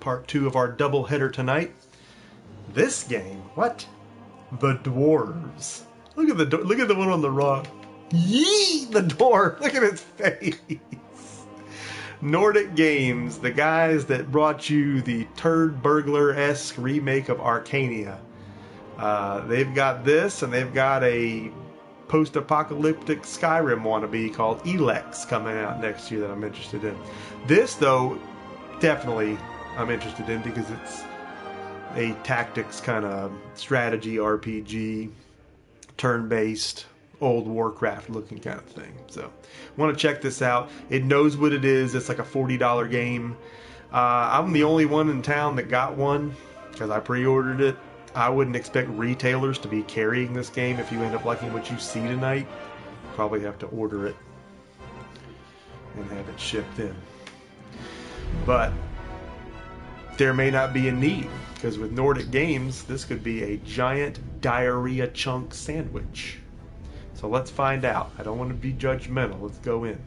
part 2 of our double header tonight. This game, what? The Dwarves. Look at the one on the rock. Yee! The dwarf! Look at his face! Nordic Games, the guys that brought you the turd burglar-esque remake of Arcania. They've got this, and they've got a post-apocalyptic Skyrim wannabe called Elex coming out next year that I'm interested in. This, though, definitely I'm interested in because it's a tactics kind of strategy RPG, turn-based, old Warcraft looking kind of thing. So want to check this out. It knows what it is. It's like a $40 game. I'm the only one in town that got one because I pre-ordered it. I wouldn't expect retailers to be carrying this game. If you end up liking what you see tonight, probably have to order it and have it shipped in. But there may not be a need, because with Nordic Games, this could be a giant diarrhea chunk sandwich. So let's find out. I don't want to be judgmental. Let's go in.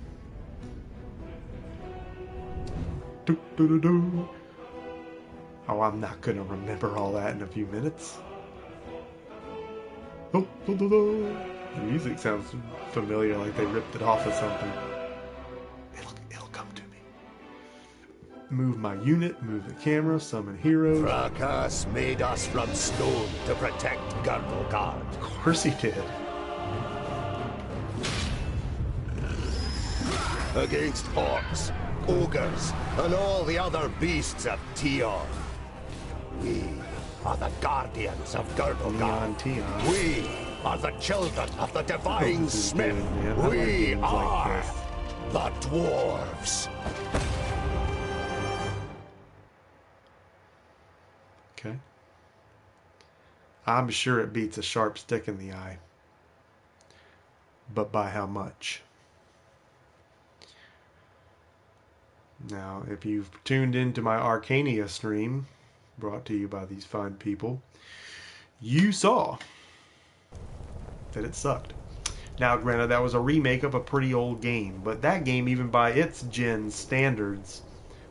Oh, I'm not going to remember all that in a few minutes. The music sounds familiar, like they ripped it off of something. It'll come to me. Move my unit, move the camera, summon heroes. Fracas made us from stone to protect Girdlegard. Of course he did. Against orcs, ogres, and all the other beasts of Tion. We are the guardians of Girdlegard. Tion. We are the children of the divine smith. We are the dwarves. Okay. I'm sure it beats a sharp stick in the eye. But by how much? Now, if you've tuned into my Arcania stream, brought to you by these fine people, you saw that it sucked. Now, granted, that was a remake of a pretty old game, but that game, even by its gen standards,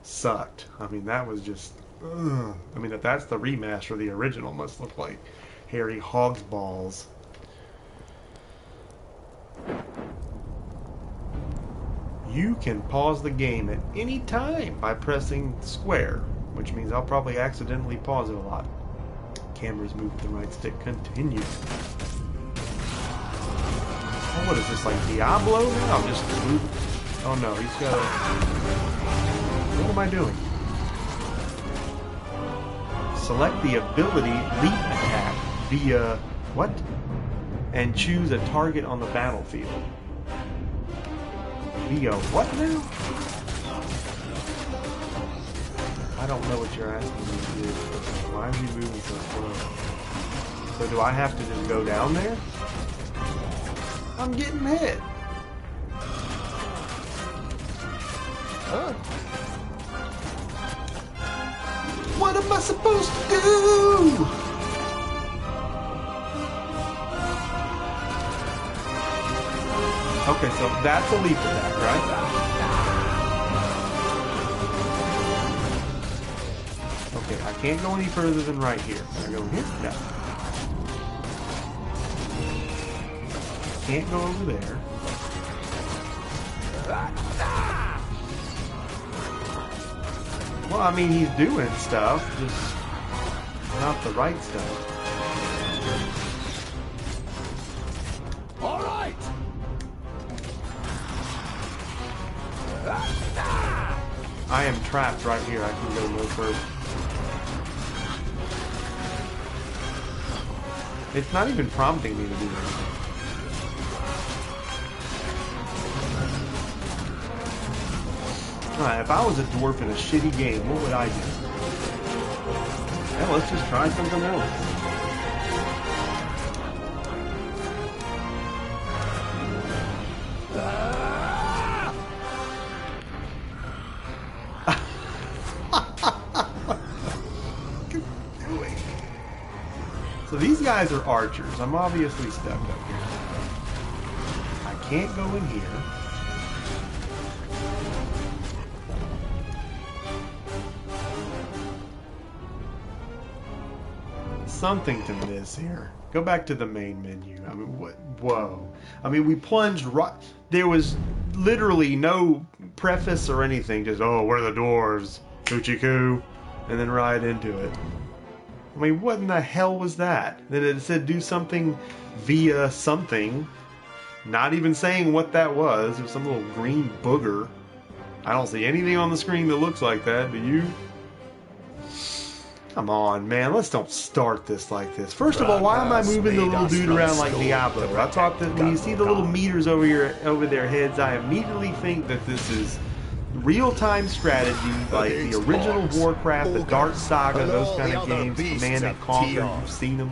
sucked. I mean, that was just... ugh. I mean, if that's the remaster, the original must look like hairy hog's balls. You can pause the game at any time by pressing square, which means I'll probably accidentally pause it a lot. Camera's moved with the right stick. Continue. Oh, what is this, like Diablo now? I'm just moving. Oh no, he's got a... What am I doing? Select the ability leap attack via... what? And choose a target on the battlefield. Via what now? I don't know what you're asking me to do. Why are you moving so slow? So do I have to just go down there? I'm getting hit. Huh? What am I supposed to do? Okay, so that's a leap attack, right? Okay, I can't go any further than right here. Can I go here? No. Can't go over there. Well, I mean, he's doing stuff, just not the right stuff. All right. I am trapped right here. I can go no further. It's not even prompting me to do anything. Alright, if I was a dwarf in a shitty game, what would I do? Yeah, let's just try something else. So these guys are archers. I'm obviously stuck up here. I can't go in here. something to miss here. Go back to the main menu. I mean, what? Whoa. I mean, we plunged right... There was literally no preface or anything. Just, oh, we're the dwarves. Hoochie coo. And then right into it. I mean, what in the hell was that? Then it said do something via something. Not even saying what that was. It was some little green booger. I don't see anything on the screen that looks like that. Do you? Come on, man. Let's don't start this like this. First of all, why am I moving the little dude around like Diablo? I thought that when you see the little meters over their heads, I immediately think that this is real-time strategy, like the original Warcraft, the Dark Saga, those kind of games, Command and Conquer. You've seen them.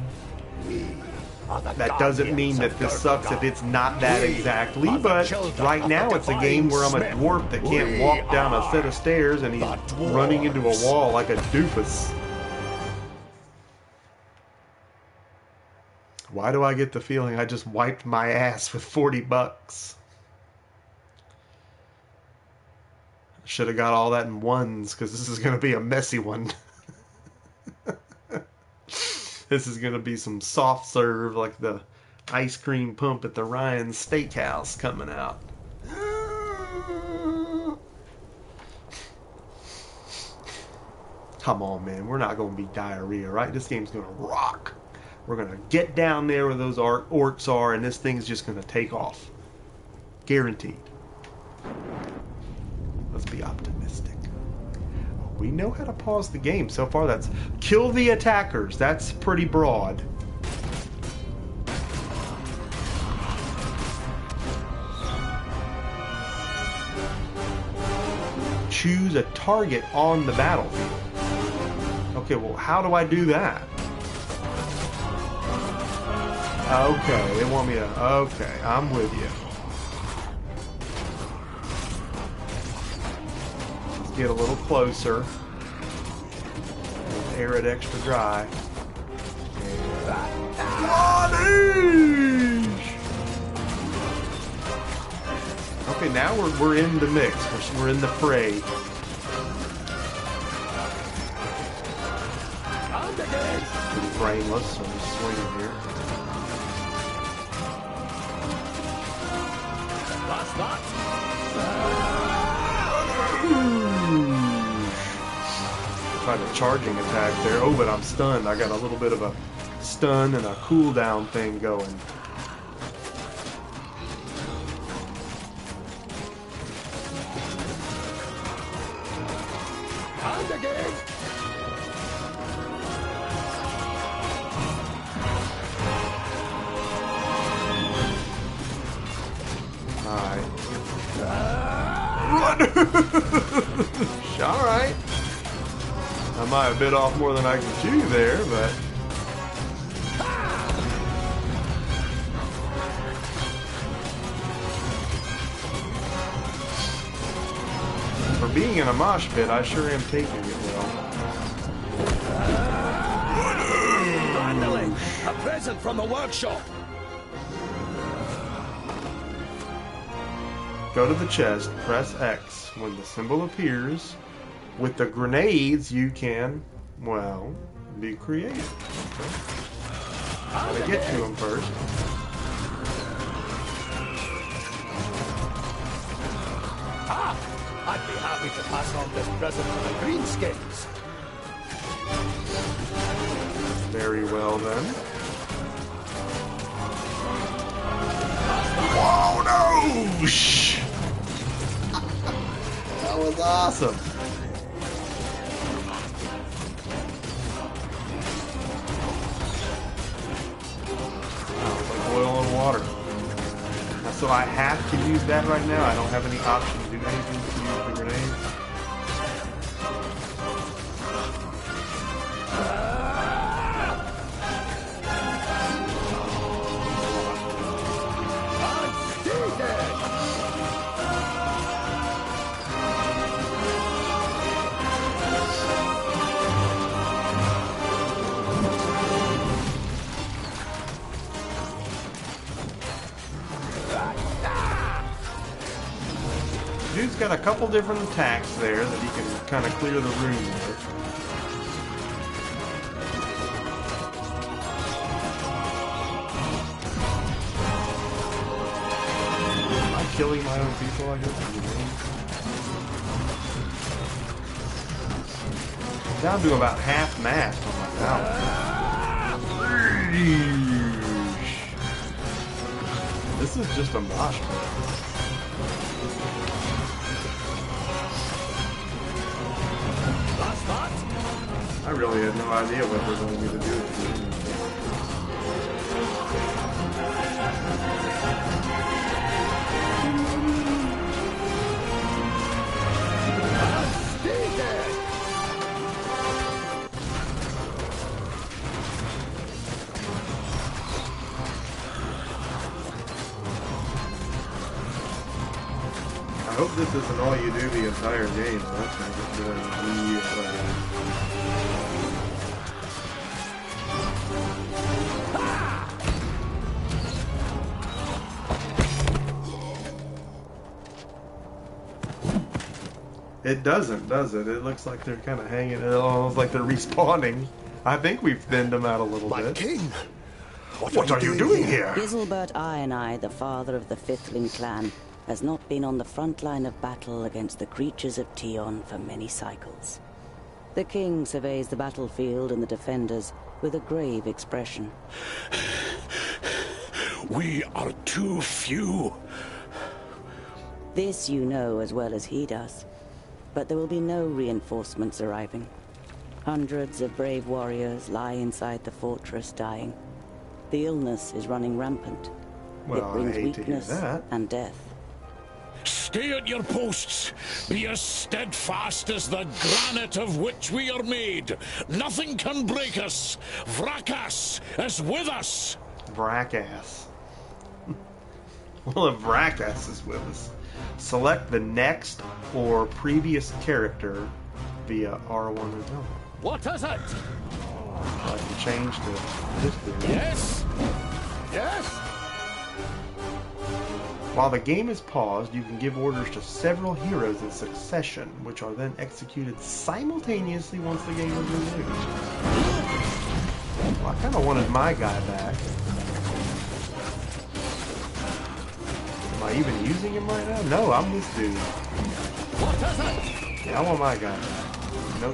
That doesn't mean that this sucks if it's not that exactly, but right now it's a game where I'm a dwarf that can't walk down a set of stairs and he's running into a wall like a doofus. Why do I get the feeling I just wiped my ass with 40 bucks? I should have got all that in ones, because this is going to be a messy one. This is going to be some soft serve, like the ice cream pump at the Ryan Steakhouse coming out. Come on, man. We're not going to be diarrhea, right? This game's going to rock. We're going to get down there where those orcs are, and this thing's just going to take off. Guaranteed. Let's be optimistic. We know how to pause the game. So far, that's kill the attackers. That's pretty broad. Choose a target on the battlefield. Okay, well, how do I do that? Okay, they want me to... Okay, I'm with you. Let's get a little closer. Let's air it extra dry. Okay, now we're in the mix. We're in the fray. Pretty brainless, so I'm just swinging here. Tried a charging attack there. Oh, but I'm stunned. I got a little bit of a stun and a cooldown thing going. Alright. I might have bit off more than I can chew there, but... For being in a mosh pit, I sure am taking it well. Finally, a present from the workshop. Go to the chest, press X. When the symbol appears, with the grenades you can, well, be creative. Okay. Gotta get to them first. I'd be happy to pass on this present to the greenskins. Very well then. Whoa, no! Shh! That was awesome. That was like oil and water. So I have to use that right now. I don't have any option to do anything to use the grenade. Dude's got a couple different attacks there that he can kind of clear the room with. killing my own people, I guess. I'm down to about half mast on my balance. This is just a mosh pit. I really had no idea what they're going to do to me. I hope this isn't all you do the entire game. That's going to get boring real fast. It doesn't, does it? It looks like they're kind of hanging, it almost like they're respawning. I think we've thinned them out a little bit. King, what are you doing here? Giselbert Ionai, the father of the Fifthling clan, has not been on the front line of battle against the creatures of Tion for many cycles. The king surveys the battlefield and the defenders with a grave expression. We are too few. This you know as well as he does. But there will be no reinforcements arriving. Hundreds of brave warriors lie inside the fortress dying. The illness is running rampant. Well, it brings I hate to hear weakness that. and death. Stay at your posts. Be as steadfast as the granite of which we are made. Nothing can break us. Vrakas is with us. Vrakass. Well, if Vrakass is with us, select the next or previous character via R1 or L. What is it? I can change to this dude. Yes? Yes? While the game is paused, you can give orders to several heroes in succession, which are then executed simultaneously once the game is renewed. Well, I kind of wanted my guy back. Am I even using him right now? No, I'm this dude. What is it? Yeah, I want my guy back. No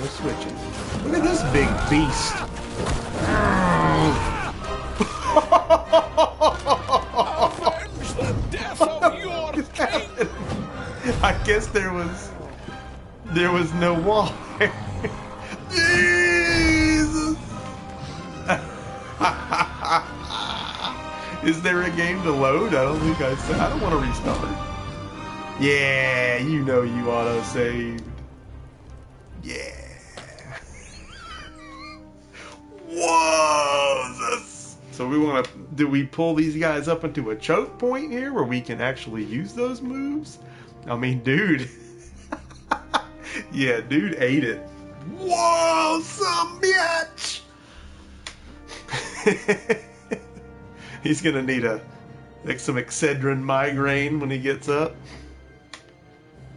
switching. Look at this big beast. Avenge the death of your king! I guess there was no wall. Jesus. Is there a game to load? I don't think I said. I don't want to restart. Yeah, you know you auto saved. Yeah. Whoa. So we want to. Do we pull these guys up into a choke point here where we can actually use those moves? I mean, dude. Yeah, dude ate it. Whoa, some bitch. He's gonna need some Excedrin migraine when he gets up.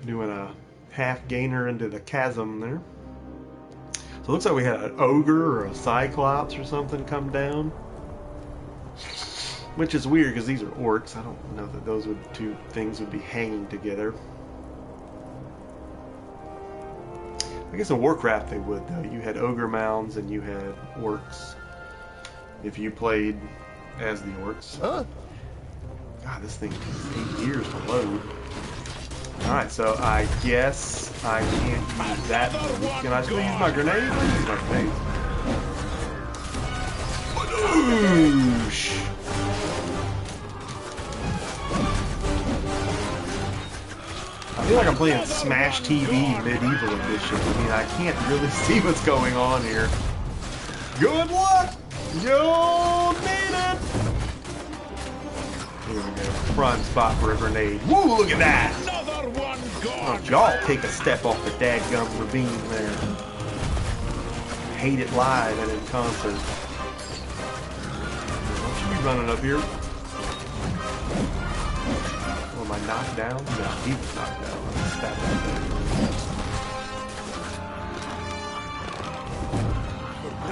Doing a half gainer into the chasm there. So it looks like we had an ogre or a cyclops or something come down. Which is weird because these are orcs. I don't know that those two things would be hanging together. I guess in Warcraft they would though. You had ogre mounds and you had orcs. If you played as the orcs. Huh? God, this thing takes 8 years to load. Alright, so I guess I can't use that move. Can I still use my grenade? I use my grenade. Badoosh! I feel like I'm playing Smash TV Medieval Edition. I mean, I can't really see what's going on here. Good luck! You'll need it! Here we go. Prime spot for a grenade. Woo, look at that! Another one gone! Y'all take a step off the dadgum ravine there. Hate it live and in concert. Don't you be running up here. Oh, am I knocked down? No, he was knocked down. I'm gonna stab him.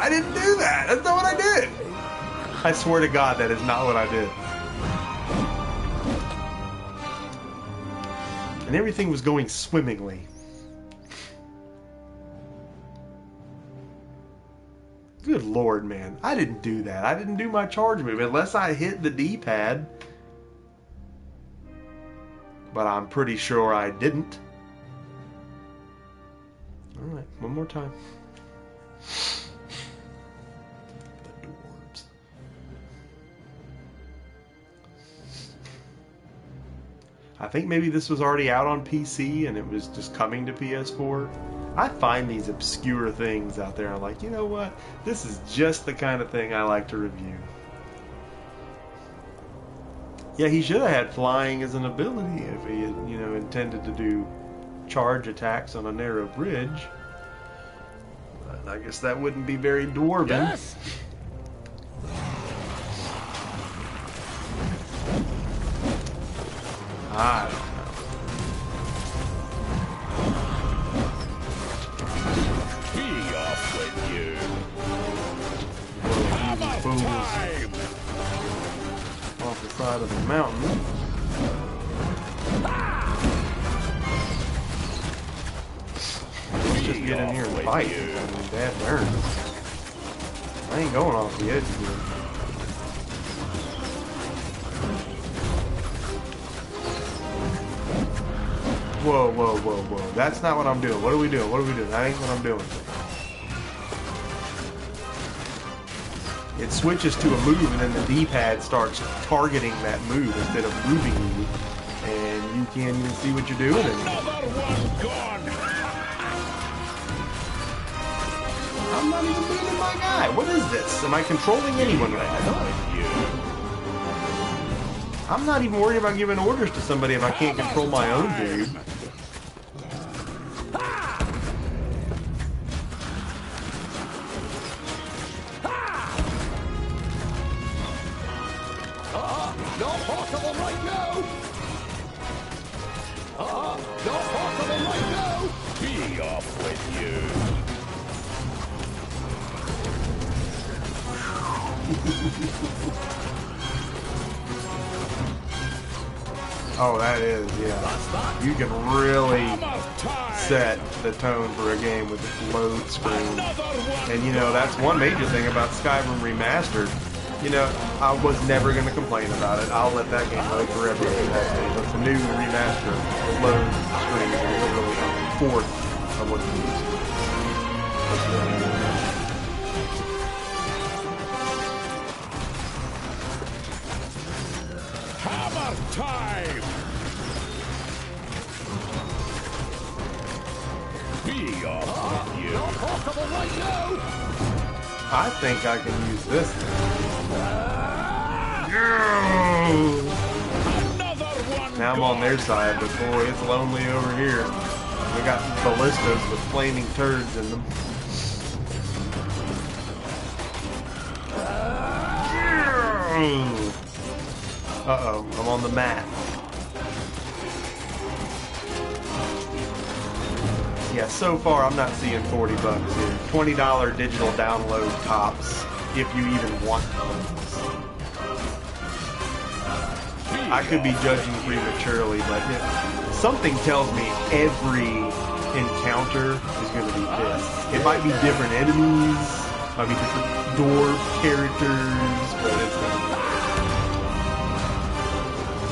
I didn't do that! That's not what I did! I swear to God, that is not what I did. and everything was going swimmingly. Good lord, man. I didn't do that. I didn't do my charge move unless I hit the D-pad. But I'm pretty sure I didn't. Alright, one more time. The Dwarves. I think maybe this was already out on PC and it was just coming to PS4. I find these obscure things out there. I'm like, you know what? This is just the kind of thing I like to review. Yeah, he should have had flying as an ability if he had, you know, intended to do charge attacks on a narrow bridge. But I guess that wouldn't be very dwarven. Yes. I don't know. Be off with you. Hammer Fools time! off the side of the mountain. Let's just get in here and fight. I mean, bad burn. I ain't going off the edge here. Whoa, whoa, whoa, whoa. That's not what I'm doing. What are we doing? What are we doing? That ain't what I'm doing. It switches to a move and then the D-pad starts targeting that move instead of moving you. And you can't even see what you're doing anymore. Another one gone! I'm not even beating my guy. What is this? Am I controlling anyone right now? I'm not even worried about giving orders to somebody if I can't control my own dude. Not possible right now! Not possible right now! Be off with you. Oh, that is, yeah. You can really Hammer time! set the tone for a game with its load screen. Another one And you know, that's one major thing about Skyrim Remastered. You know, I was never going to complain about it. I'll let that game load forever if it has to. But the new remaster load screen is literally a fourth of what it used to be. Hammer time! Be off with you. Not possible right now! I think I can use this thing. Another one Now I'm on their side, but boy, it's lonely over here. We got ballistas with flaming turds in them. Uh-oh, I'm on the mat. Yeah, so far I'm not seeing 40 bucks here. $20 digital download tops, if you even want those. I could be judging prematurely, but something tells me every encounter is going to be this. It might be different enemies, might be different dwarf characters, but it's going to be...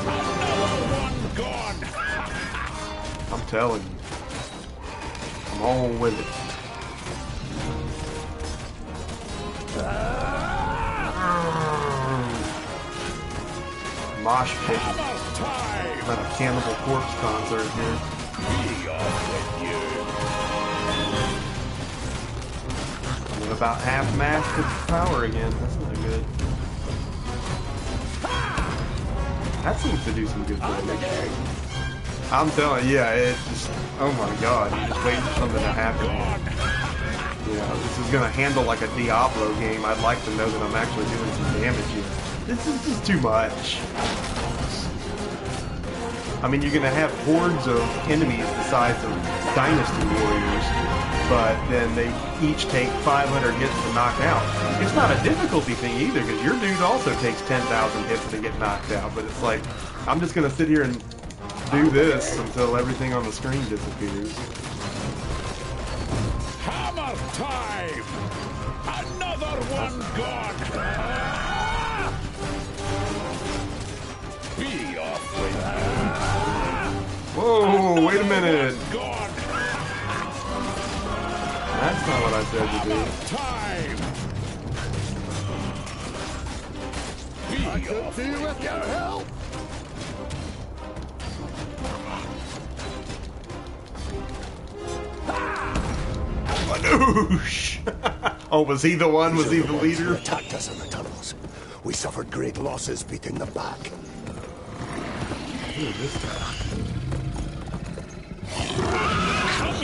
Another one gone! I'm telling you. I'm on with it. Mosh pit. Hammer time! Not a Cannibal Corpse concert here. Be off with you. I'm at about half master power again. That's not good. That seems to do some good damage. I'm telling you, yeah, it just, oh my god, you're just waiting for something to happen. You know, this is gonna handle like a Diablo game. I'd like to know that I'm actually doing some damage here. This is just too much. I mean, you're gonna have hordes of enemies the size of Dynasty Warriors, but then they each take 500 hits to knock out. It's not a difficulty thing either, because your dude also takes 10,000 hits to get knocked out, but it's like, I'm just gonna sit here and do this until everything on the screen disappears. Hammer time! Another one gone! Be off with that! Whoa, wait a minute! Gone! That's not what I said to do. Time! I could do with your help. Manoosh! Oh, was he the one? Was he the leader? Attacked us in the tunnels. We suffered great losses beating them back. Who is this guy?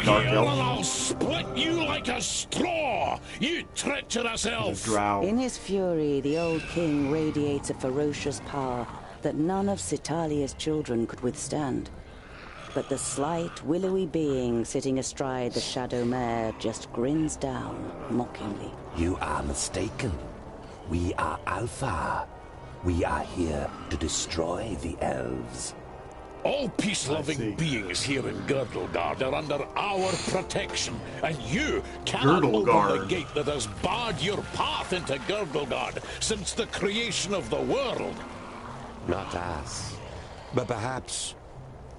Come Dark here elf. and I'll split you like a straw! You treacherous elf! Drow. In his fury, the old king radiates a ferocious power that none of Citalia's children could withstand. But the slight, willowy being sitting astride the shadow mare just grins down, mockingly. You are mistaken. We are Alpha. We are here to destroy the elves. All peace-loving beings here in Girdlegard are under our protection, and you cannot open the Girdlegard. gate that has barred your path into Girdlegard since the creation of the world. Not us, but perhaps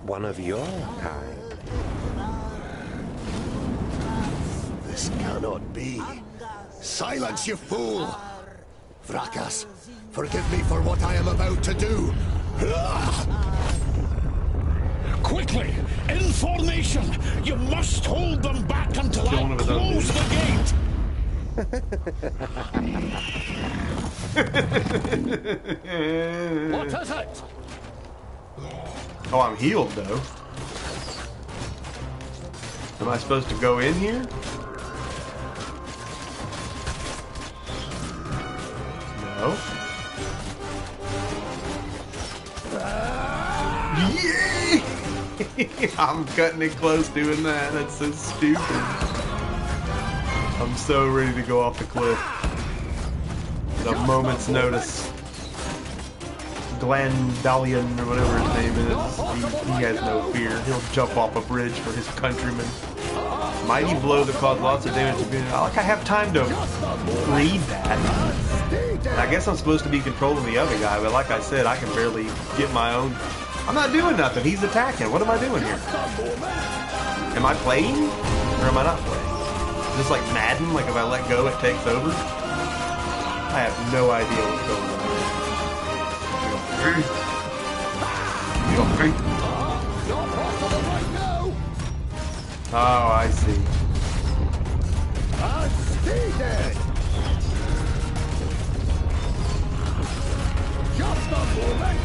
one of your kind. This cannot be. Silence, you fool! Vrakas, forgive me for what I am about to do. Quickly, in formation! You must hold them back until Kill I one of his own close the gate! What is it? Oh, I'm healed though. Am I supposed to go in here? No. Yay! I'm cutting it close doing that. That's so stupid. I'm so ready to go off the cliff. At a moment's notice. Glandalion, or whatever his name is, he has no fear. He'll jump off a bridge for his countrymen. Mighty blow that caused lots of damage to be. Like I have time to read that. I guess I'm supposed to be controlling the other guy, but like I said, I can barely get my own. I'm not doing nothing. He's attacking. What am I doing here? Am I playing? Or am I not playing? Just like Madden, like if I let go, it takes over? I have no idea what's going on. Oh, I see. Stay dead. Just a moment.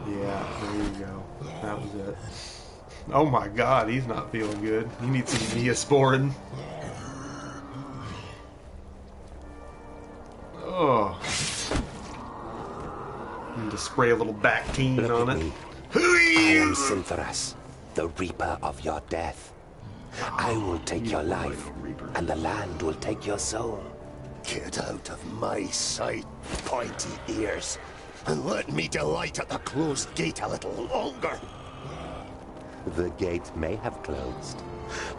Yeah, there you go. That was it. Oh my god, he's not feeling good. He needs some Neosporin. Oh. Need to spray a little Bactine Look on at it. me. I am Syntheras, the Reaper of your death. I will take your life, and the land will take your soul. Get out of my sight, pointy ears, and let me delight at the closed gate a little longer. The gate may have closed,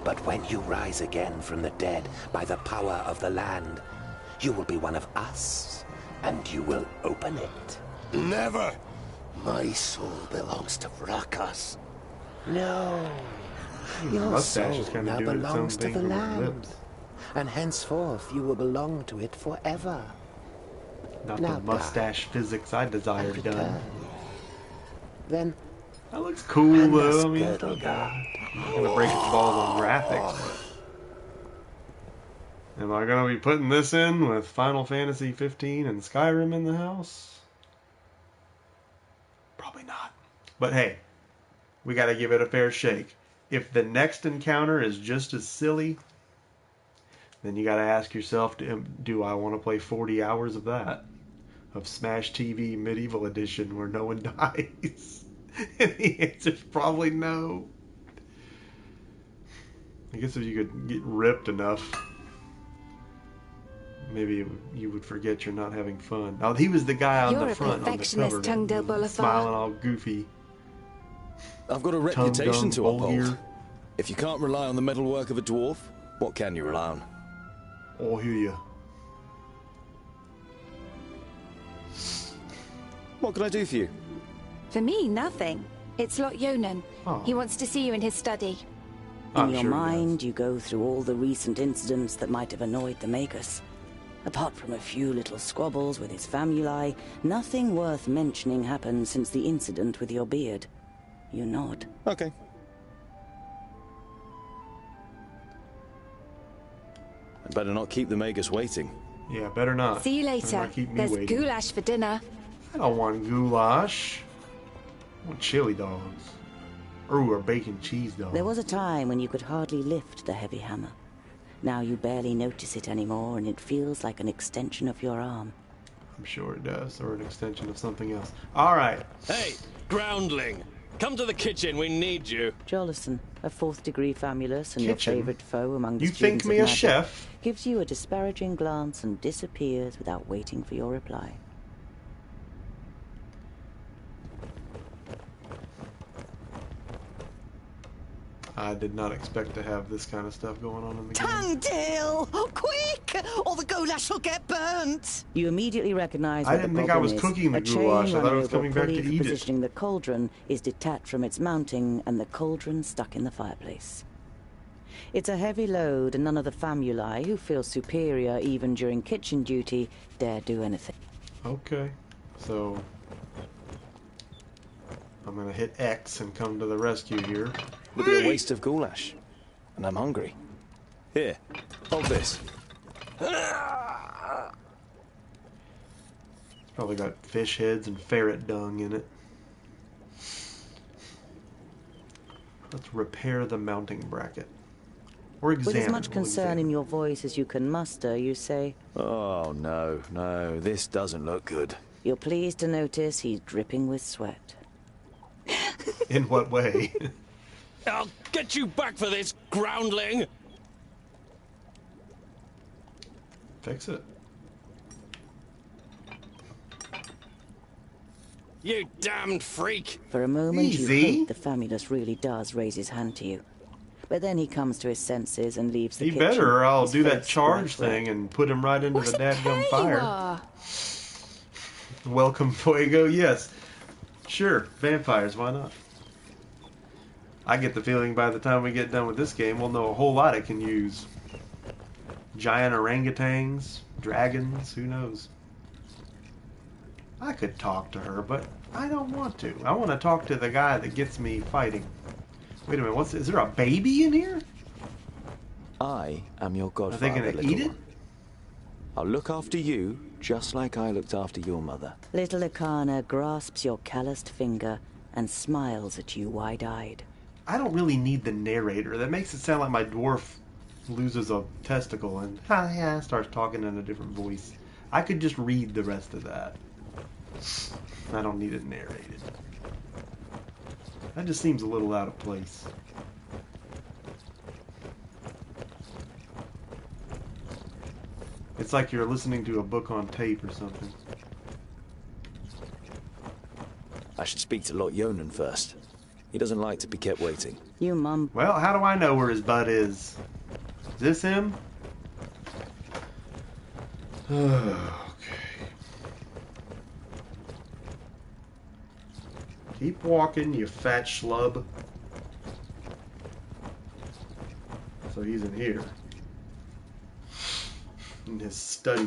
but when you rise again from the dead by the power of the land, you will be one of us, and you will open it. Never! My soul belongs to Vrakas. No, your mustache soul is kinda now doing its own belongs to thing the with his land, lips. and henceforth you will belong to it forever. Not Now the mustache physics I desire And done. return. Then That looks cool hand though. us I mean, Girdlegard. I'm gonna break its balls on graphics. Am I gonna be putting this in with Final Fantasy 15 and Skyrim in the house? Probably not. But hey, we gotta give it a fair shake. If the next encounter is just as silly, then you gotta ask yourself, do I want to play 40 hours of that? Of Smash TV Medieval Edition where no one dies? And the answer's probably no. I guess if you could get ripped enough, Maybe you would forget you're not having fun. Oh, he was the guy on the front on the cover, smiling all goofy. I've got a reputation to uphold. Here. If you can't rely on the metalwork of a dwarf, what can you rely on? Oh, hear ya. What can I do for you? For me, nothing. It's Lot Yonan. Oh. He wants to see you in his study. In your mind, you go through all the recent incidents that might have annoyed the Magus. Apart from a few little squabbles with his famuli, nothing worth mentioning happened since the incident with your beard. You nod. Okay. I'd better not keep the Magus waiting. Yeah, better not. See you Better later. not keep me There's waiting. goulash for dinner. I don't want goulash. I want chili dogs. Ooh, or bacon cheese dogs. There was a time when you could hardly lift the heavy hammer. Now you barely notice it anymore, and it feels like an extension of your arm. I'm sure it does, or an extension of something else. All right. Hey, groundling! Come to the kitchen, we need you. Jolison, a fourth-degree famulus and Kitchen? your favorite foe among the You think students of me a magic, chef? gives you a disparaging glance and disappears without waiting for your reply. I did not expect to have this kind of stuff going on in the game. Tangdale! Quick! Or the goulash will get burnt! You immediately recognize I what didn't the think I was problem is. cooking the A chain goulash. I thought I running was over a coming back to pulley for eat it. positioning the cauldron is detached from its mounting, and the cauldron stuck in the fireplace. It's a heavy load, and none of the famuli, who feel superior even during kitchen duty, dare do anything. Okay, so I'm gonna hit X and come to the rescue here. Would be a waste of goulash. And I'm hungry. Here, hold this. It's probably got fish heads and ferret dung in it. Let's repair the mounting bracket. Or examine. With as much concern in your voice as you can muster, you say, Oh, no, no, this doesn't look good. you're pleased to notice he's dripping with sweat. In what way? I'll get you back for this, groundling! Fix it. You damned freak! For a moment, Easy. you hope the famulus really does raise his hand to you. But then he comes to his senses and leaves the He kitchen. better, or I'll his do that face charge bright red. thing and put him right into What the a dadgum pair you fire. are! Welcome, Fuego. Yes. Sure. Vampires, why not? I get the feeling by the time we get done with this game, we'll know a whole lot it can use. Giant orangutans, dragons, who knows? I could talk to her, but I don't want to. I want to talk to the guy that gets me fighting. Wait a minute, is there a baby in here? I am your Are godfather, they going to little eat it? one. I'll look after you, just like I looked after your mother. Little Akana grasps your calloused finger and smiles at you wide-eyed. I don't really need the narrator. That makes it sound like my dwarf loses a testicle and starts talking in a different voice. I could just read the rest of that. I don't need it narrated. That just seems a little out of place. It's like you're listening to a book on tape or something. I should speak to Lot Yonan first. He doesn't like to be kept waiting. You mum. Well, how do I know where his butt is? Is this him? Okay. Keep walking, you fat schlub. So he's in here. In his study.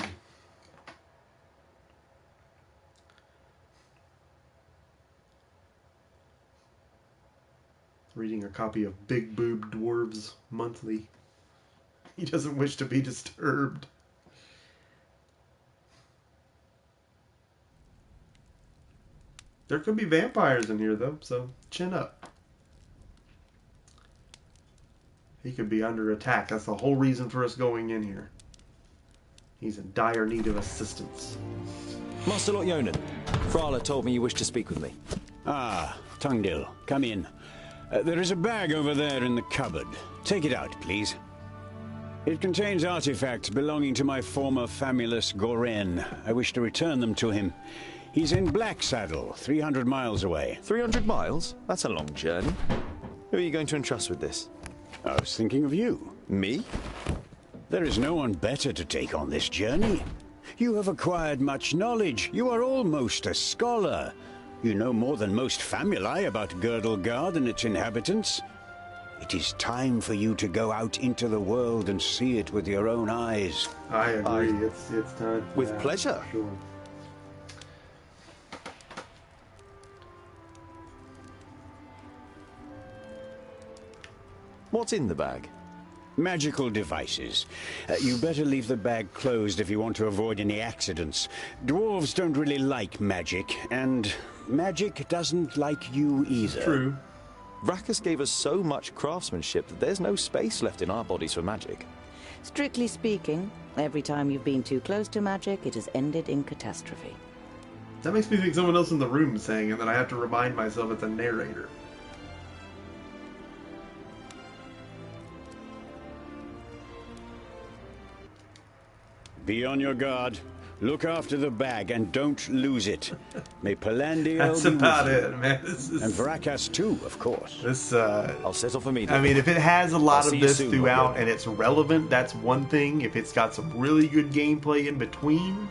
Reading a copy of Big Boob Dwarves Monthly. He doesn't wish to be disturbed. There could be vampires in here, though, so chin up. He could be under attack. That's the whole reason for us going in here. He's in dire need of assistance. Master Lot Yonan, Frala told me you wished to speak with me. Ah, Tungdil, come in. There is a bag over there in the cupboard. Take it out, please. It contains artifacts belonging to my former famulus Goren. I wish to return them to him. He's in Black Saddle, 300 miles away. 300 miles? That's a long journey. Who are you going to entrust with this? I was thinking of you. Me? There is no one better to take on this journey. You have acquired much knowledge. You are almost a scholar. You know more than most famuli about Girdlegard and its inhabitants. It is time for you to go out into the world and see it with your own eyes. I agree. It's time. With pleasure. Sure. What's in the bag? Magical devices. You better leave the bag closed if you want to avoid any accidents. Dwarves don't really like magic, and magic doesn't like you either. True. Vrakas gave us so much craftsmanship that there's no space left in our bodies for magic. Strictly speaking, every time you've been too close to magic, it has ended in catastrophe. That makes me think someone else in the room is saying it, and I have to remind myself it's a narrator. Be on your guard. Look after the bag and don't lose it. May Palandir That's be with about you. it, man. This is... And Vrakas too, of course. This, I'll settle for me. I mean, if it has a lot I'll see of you this soon, throughout Robert. and it's relevant, that's one thing. If it's got some really good gameplay in between,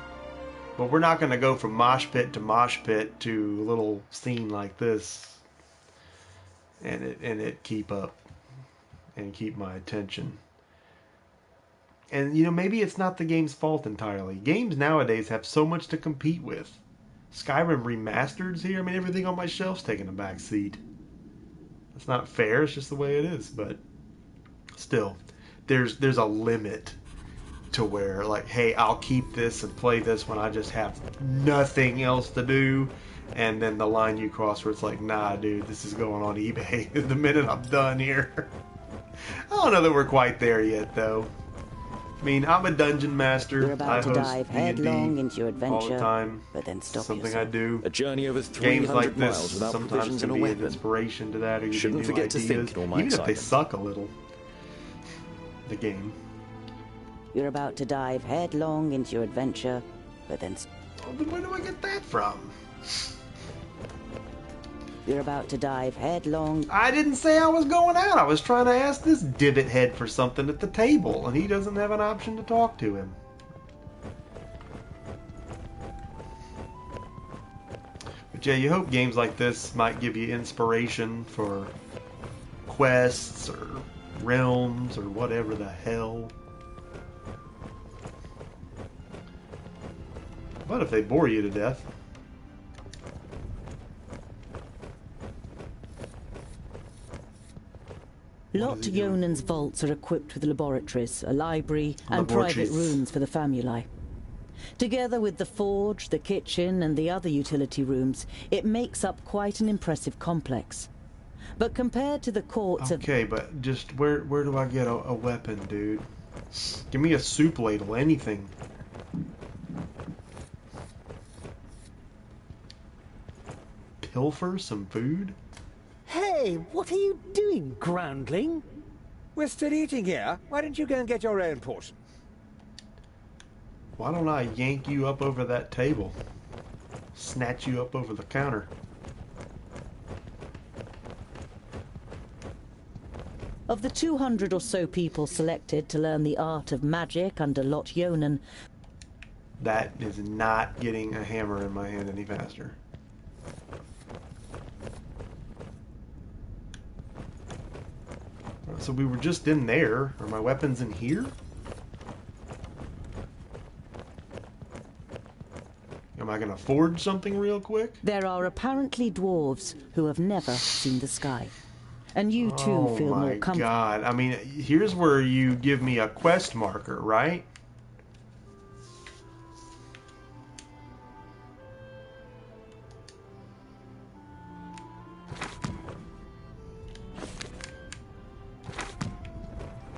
but we're not going to go from mosh pit to a little scene like this, and it keep up and keep my attention. And, you know, maybe it's not the game's fault entirely. Games nowadays have so much to compete with. Skyrim Remastered's here. I mean, everything on my shelf's taking a back seat. It's not fair. It's just the way it is. But still, there's a limit to where, like, hey, I'll keep this and play this when I just have nothing else to do. And then the line you cross where it's like, nah, dude, this is going on eBay the minute I'm done here. I don't know that we're quite there yet, though. I mean, I'm a dungeon master. You're about to I host dive headlong D&D into your adventure, all the time. but then stop Something yourself. I do. A journey over Games 300 like miles this without sometimes provisions can and a be an weapon. inspiration to that, or you Shouldn't get new forget to ideas, think in all my even if they excitement. suck a little. The game. You're about to dive headlong into your adventure, but then Oh, then where do I get that from? you're about to dive headlong. I didn't say I was going out. I was trying to ask this divot head for something at the table, and he doesn't have an option to talk to him. But yeah, you hope games like this might give you inspiration for quests or realms or whatever the hell. But if they bore you to death. Lot he doing? Yonan's vaults are equipped with laboratories, a library, and Laboratories. private rooms for the famuli. Together with the forge, the kitchen, and the other utility rooms, it makes up quite an impressive complex. But compared to the courts Okay, but just where do I get a weapon, dude? Give me a soup ladle, anything. Pilfer some food? Hey, what are you doing, groundling? We're still eating here. Why don't you go and get your own portion? Why don't I yank you up over that table? Snatch you up over the counter. Of the 200 or so people selected to learn the art of magic under Lot Yonan, That is not getting a hammer in my hand any faster. So we were just in there. Are my weapons in here? Am I gonna forge something real quick? there are apparently dwarves who have never seen the sky. And you too Oh feel more my comfortable. god. I mean, here's where you give me a quest marker, right?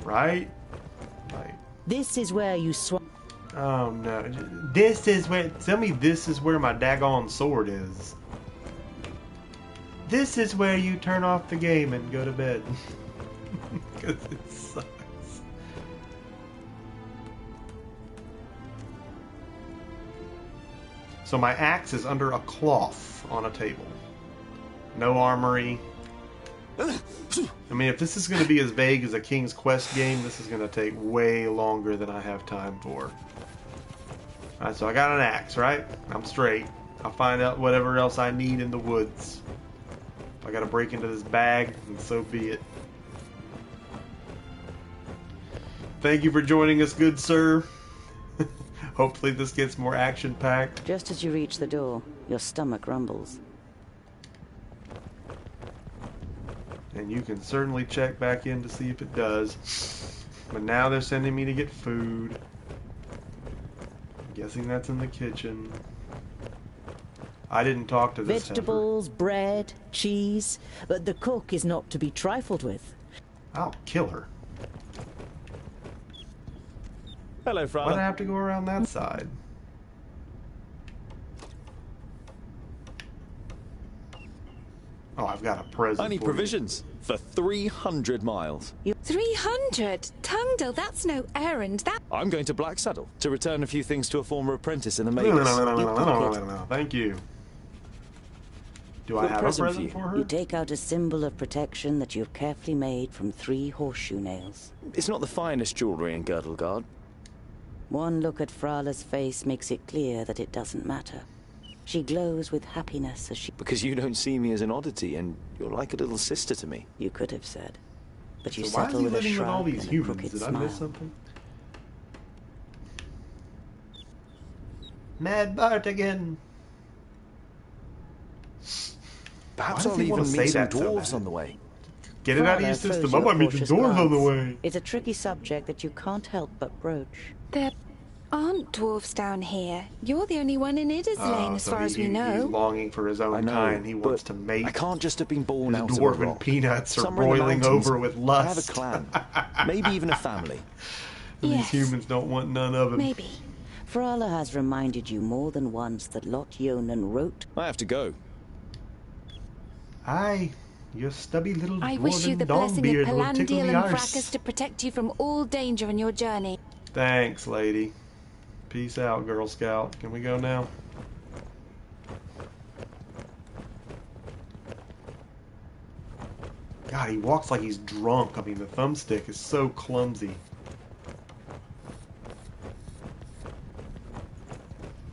Right? Like, This is where you swap. oh no. This is where, tell me this is where my daggone sword is. This is where you turn off the game and go to bed. Because it sucks. So my axe is under a cloth on a table. No armory. I mean, if this is going to be as vague as a King's Quest game, this is going to take way longer than I have time for. Alright, so I got an axe, right? I'm straight. I'll find out whatever else I need in the woods. If I gotta break into this bag, and so be it. Thank you for joining us, good sir. Hopefully this gets more action-packed. Just as you reach the door, your stomach rumbles. And you can certainly check back in to see if it does. But now they're sending me to get food. I'm guessing that's in the kitchen. I didn't talk to this Vegetables, bread, cheese, but the cook is not to be trifled with. I'll kill her. Hello, Frana. Why'd I have to go around that side? Oh, I've got a present. I need provisions for 300 miles. 300? Tungdil, that's no errand. I'm going to Blacksaddle to return a few things to a former apprentice in the Magus. No. Thank you. Do I have a present for her? You take out a symbol of protection that you've carefully made from 3 horseshoe nails. It's not the finest jewellery in Girdlegard. One look at Frala's face makes it clear that it doesn't matter. She glows with happiness as she... Because you don't see me as an oddity, and you're like a little sister to me. You could have said. But you So why is settle he with a living with shrug all these and a humans? crooked Did I smile. miss something? Mad Bart again. Perhaps Why does I'll he wanna even say meet some that so dwarves bad? on the way. Get it out of your Frala system. throws I you a might meet some cautious dwarves on the glance. way. It's a tricky subject that you can't help but broach. There aren't dwarves down here. You're the only one in Ida's Lane, as So far as we He's know. longing for his I own know, kind. He wants but to mate. I can't just have been born His out of a dwarven rock. peanuts are Somewhere in the boiling mountains, over with I have a lust. clan, maybe even a family. These Yes. humans don't want none of him. Maybe. Frala has reminded you more than once that Lot Yonan wrote... I have to go. Aye, your stubby little I wish you dwarven the blessing of dongbeard will tickle Palandial the and arse. Fracas to protect you from all danger on your journey. Thanks, lady. Peace out, Girl Scout. Can we go now? God, he walks like he's drunk. I mean, the thumbstick is so clumsy.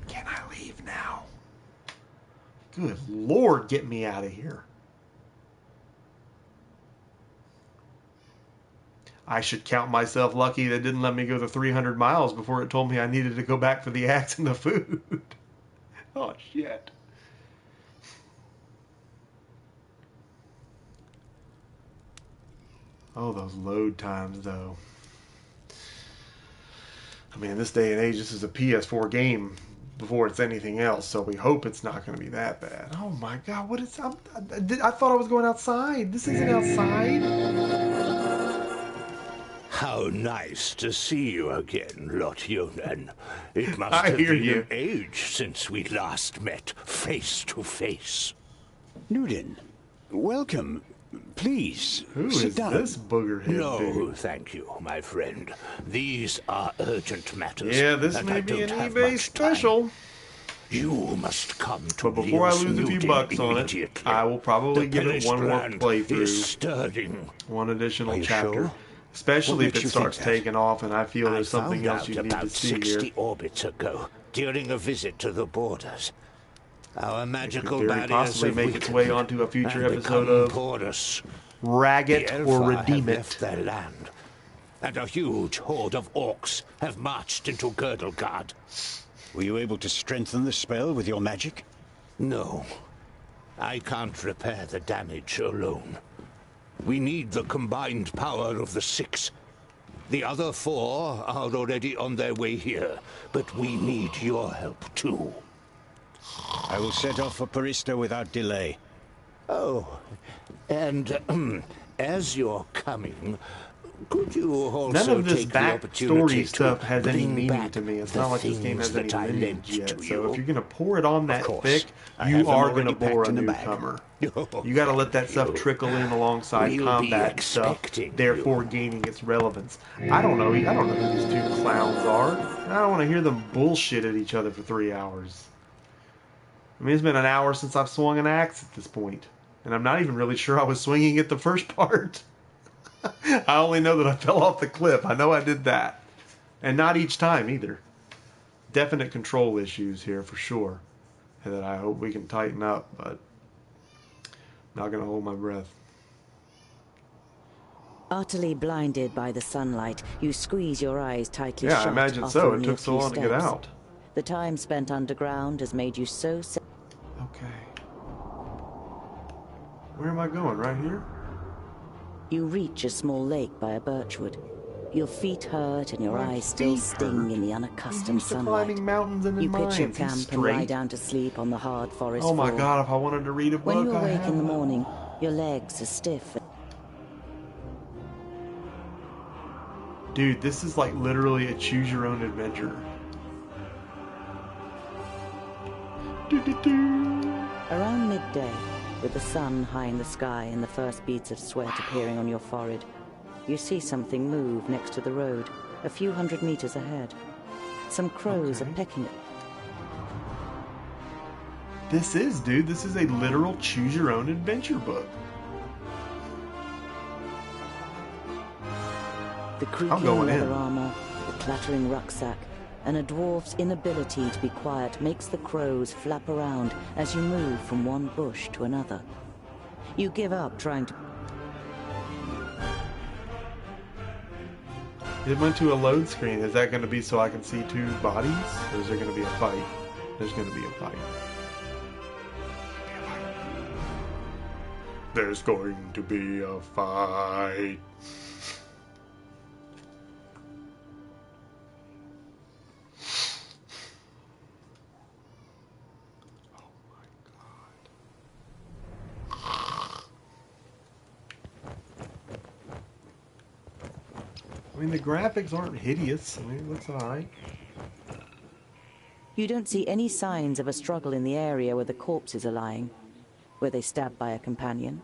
Can I leave now? Good Lord, get me out of here. I should count myself lucky that didn't let me go the 300 miles before it told me I needed to go back for the axe and the food. Oh, shit. Oh, those load times, though. I mean, in this day and age, this is a PS4 game before it's anything else, so we hope it's not going to be that bad. Oh, my God. What is... I thought I was going outside. This isn't outside. How nice to see you again, Lot Yonan. It must I have hear been you. an age since we last met face to face. Nudin, welcome. Please, Who sit is down. this boogerhead No, dude? thank you, my friend. These are urgent matters. Yeah, this and may I be an don't have eBay much time. special. You must come to But before I Leos lose a few Nudin bucks on it, immediately. I will probably The give it perished one more land is playthrough. stirring. One additional Are you chapter. sure? Especially What if makes it you starts think that? taking off and I feel I there's something found else out you need to about see 60 here. orbits ago, during a visit to the borders. Our magical Very barriers possibly have make its weakened way onto a future and episode become of porous. Rag It The or Elfar Redeem have It. left their land, and a huge horde of orcs have marched into Girdlegard. Were you able to strengthen the spell with your magic? No, I can't repair the damage alone. We need the combined power of the 6. The other 4 are already on their way here, but we need your help too. I will set off for Parista without delay. Oh, and as you're coming, could you also None of this take the opportunity backstory stuff has to any bring meaning back to me. It's the not like this game things has any that I lineage lent yet. to So you? if you're going to pour it on that course. thick, I you have them are going to already bore a packed in a bag. newcomer. You got to let that stuff trickle in alongside We'll be combat stuff, expecting therefore gaining its relevance. I don't know. I don't know who these two clowns are. I don't want to hear them bullshit at each other for 3 hours. I mean, it's been an hour since I've swung an axe at this point, and I'm not even really sure I was swinging it the first part. I only know that I fell off the cliff. I know I did that. And not each time either. Definite control issues here for sure. And that I hope we can tighten up, but not going to hold my breath. Utterly blinded by the sunlight, you squeeze your eyes tightly Yeah, shut. I imagine so. It took so long to get out. The time spent underground has made you so... Okay. Where am I going? Right here? You reach a small lake by a birchwood. Your feet hurt and your eyes still sting in the unaccustomed sunlight. You pitch your camp and lie down to sleep on the hard forest floor. Oh my God, if I wanted to read a book, when you awake in the morning, your legs are stiff. Dude, this is like literally a choose your own adventure. Around midday, with the sun high in the sky and the first beads of sweat appearing on your forehead, you see something move next to the road, a few hundred meters ahead. Some crows are pecking at... This is a literal choose your own adventure book. The creaking leather armor, the clattering rucksack, and a dwarf's inability to be quiet makes the crows flap around as you move from one bush to another. You give up trying to... It went to a load screen. Is that going to be so I can see two bodies? Or is there going to be a fight? There's going to be a fight. There's going to be a fight. I mean, the graphics aren't hideous. I mean, it looks alright. You don't see any signs of a struggle in the area where the corpses are lying. Were they stabbed by a companion?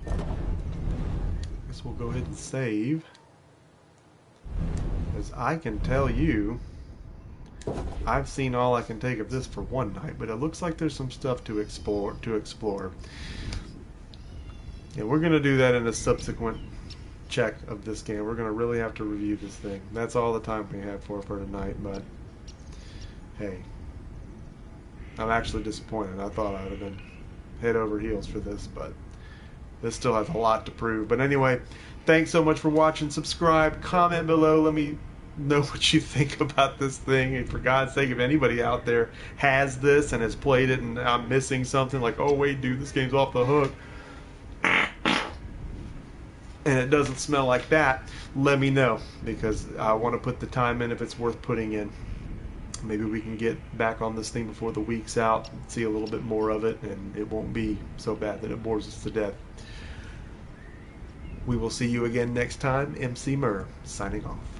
Guess we'll go ahead and save. As I can tell you, I've seen all I can take of this for one night, but it looks like there's some stuff to explore. And we're going to do that in a subsequent check of this game. We're going to really have to review this thing. That's all the time we have for tonight, but hey, I'm actually disappointed. I thought I would have been head over heels for this, but this still has a lot to prove. But anyway, thanks so much for watching. Subscribe, comment below, let me know what you think about this thing. And for God's sake, if anybody out there has this and has played it and I'm missing something, like, oh wait dude, this game's off the hook, and it doesn't smell like that, let me know, because I want to put the time in if it's worth putting in. Maybe we can get back on this thing before the week's out and see a little bit more of it, and it won't be so bad that it bores us to death. We will see you again next time. Emceemur, signing off.